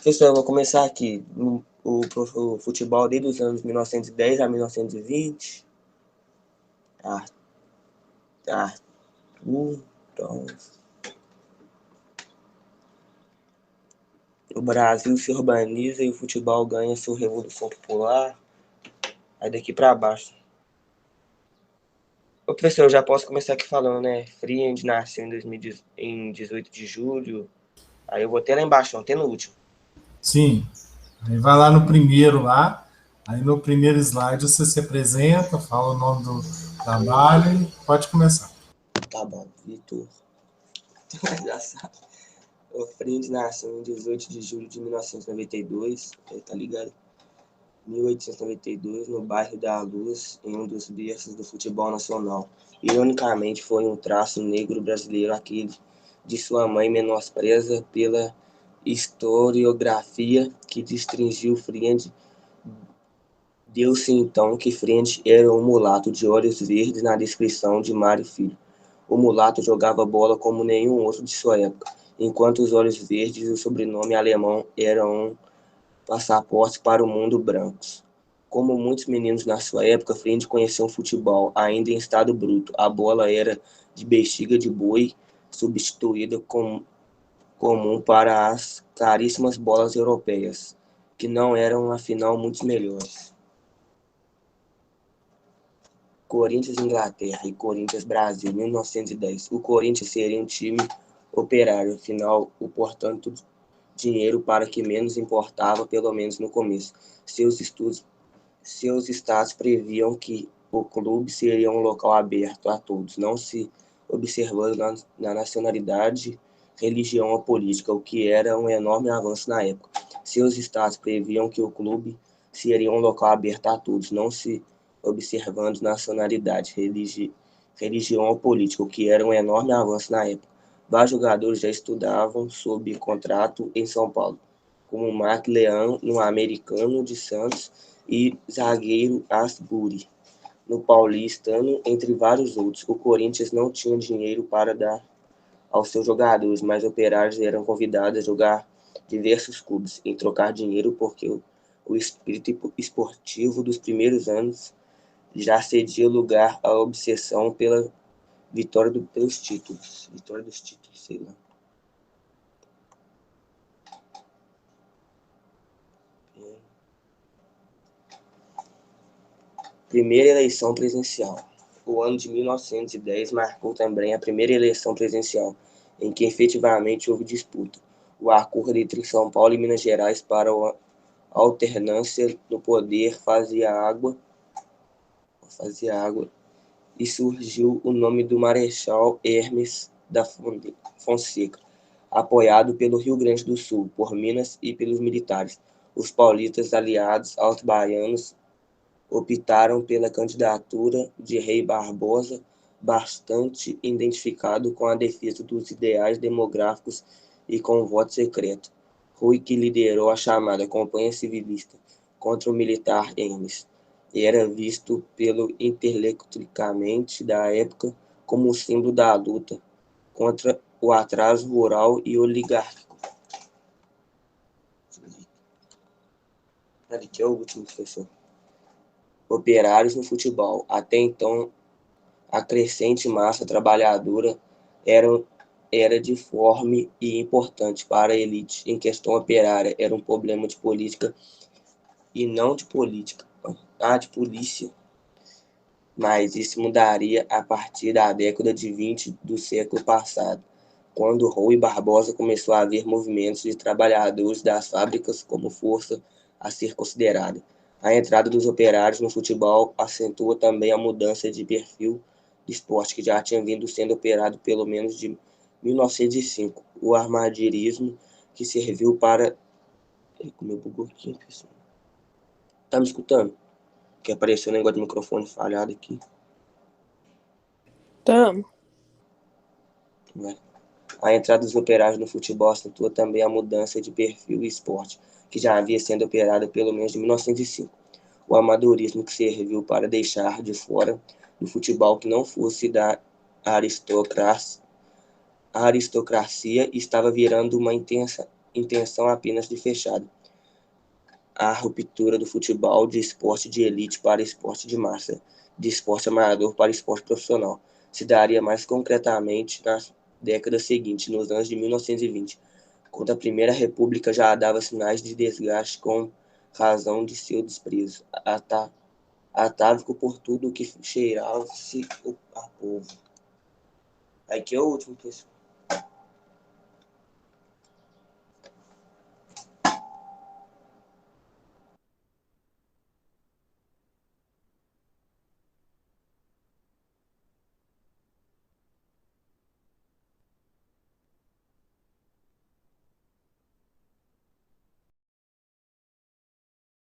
Professor, eu vou começar aqui. O futebol desde os anos 1910 a 1920. Ah, tá. Então, o Brasil se urbaniza e o futebol ganha sua revolução popular. Aí daqui para baixo. Ô, professor, eu já posso começar aqui falando, né? Friend nasceu em 18 de julho. Aí eu vou até lá embaixo, até no último. Sim. Aí vai lá no primeiro lá. Aí no primeiro slide você se apresenta, fala o nome do trabalho e pode começar. Tá bom, Vitor. Já sabe. O Friend nasceu em 18 de julho de 1992. Tá ligado? 1892, no bairro da Luz, em um dos berços do futebol nacional. Ironicamente, foi um traço negro brasileiro aquele de sua mãe menospreza pela historiografia que distinguiu Friend. Deu-se então que Friend era um mulato de olhos verdes na descrição de Mário Filho. O mulato jogava bola como nenhum outro de sua época, enquanto os olhos verdes e o sobrenome alemão eram um passaporte para o mundo brancos. Como muitos meninos na sua época, Friend conheceu o futebol, ainda em estado bruto. A bola era de bexiga de boi, substituída comum para as caríssimas bolas europeias, que não eram, afinal, muito melhores. Corinthians Inglaterra e Corinthians Brasil, 1910. O Corinthians seria um time operário, afinal, portanto, dinheiro para que menos importava, pelo menos no começo. Seus estados previam que o clube seria um local aberto a todos, não se observando na nacionalidade, religião ou política, o que era um enorme avanço na época. Seus estados previam que o clube seria um local aberto a todos, não se observando nacionalidade, religião ou política, o que era um enorme avanço na época. Vários jogadores já estudavam sob contrato em São Paulo, como Mark Leão, no Americano de Santos, e zagueiro Asbury, no Paulistano, entre vários outros. O Corinthians não tinha dinheiro para dar aos seus jogadores, mas operários eram convidados a jogar diversos clubes, em trocar dinheiro, porque o espírito esportivo dos primeiros anos já cedia lugar à obsessão pela pelos títulos. Vitória dos títulos, sei lá. Primeira eleição presidencial. O ano de 1910 marcou também a primeira eleição presidencial, em que efetivamente houve disputa. O acordo entre São Paulo e Minas Gerais para a alternância no poder fazia água e surgiu o nome do Marechal Hermes da Fonseca, apoiado pelo Rio Grande do Sul, por Minas e pelos militares. Os paulistas aliados aos baianos optaram pela candidatura de Rei Barbosa, bastante identificado com a defesa dos ideais demográficos e com o voto secreto. Rui, que liderou a chamada Campanha Civilista contra o militar Hermes, era visto pelo intelectualmente da época como o símbolo da luta contra o atraso rural e oligárquico. Aqui é o último, professor. Operários no futebol. Até então, a crescente massa trabalhadora era diforme e importante para a elite. Em questão operária, era um problema de política e não de política, de polícia. Mas isso mudaria a partir da década de 20 do século passado, quando Rui Barbosa começou a haver movimentos de trabalhadores das fábricas como força a ser considerada. A entrada dos operários no futebol acentua também a mudança de perfil de esporte que já tinha vindo sendo operado pelo menos de 1905. O armadirismo que serviu para... Como eu bugou aqui, pessoal. Tá me escutando? Que apareceu um negócio de microfone falhado aqui. Tamo. A entrada dos operários no futebol acentua também a mudança de perfil e esporte, que já havia sendo operada pelo menos de 1905. O amadorismo que serviu para deixar de fora do futebol que não fosse da aristocracia estava virando uma intenção apenas de fechado. A ruptura do futebol de esporte de elite para esporte de massa, de esporte amador para esporte profissional, se daria mais concretamente na década seguinte, nos anos de 1920, quando a Primeira República já dava sinais de desgaste com razão de seu desprezo atávico por tudo que cheirava-se a povo. Aqui é o último, pessoal.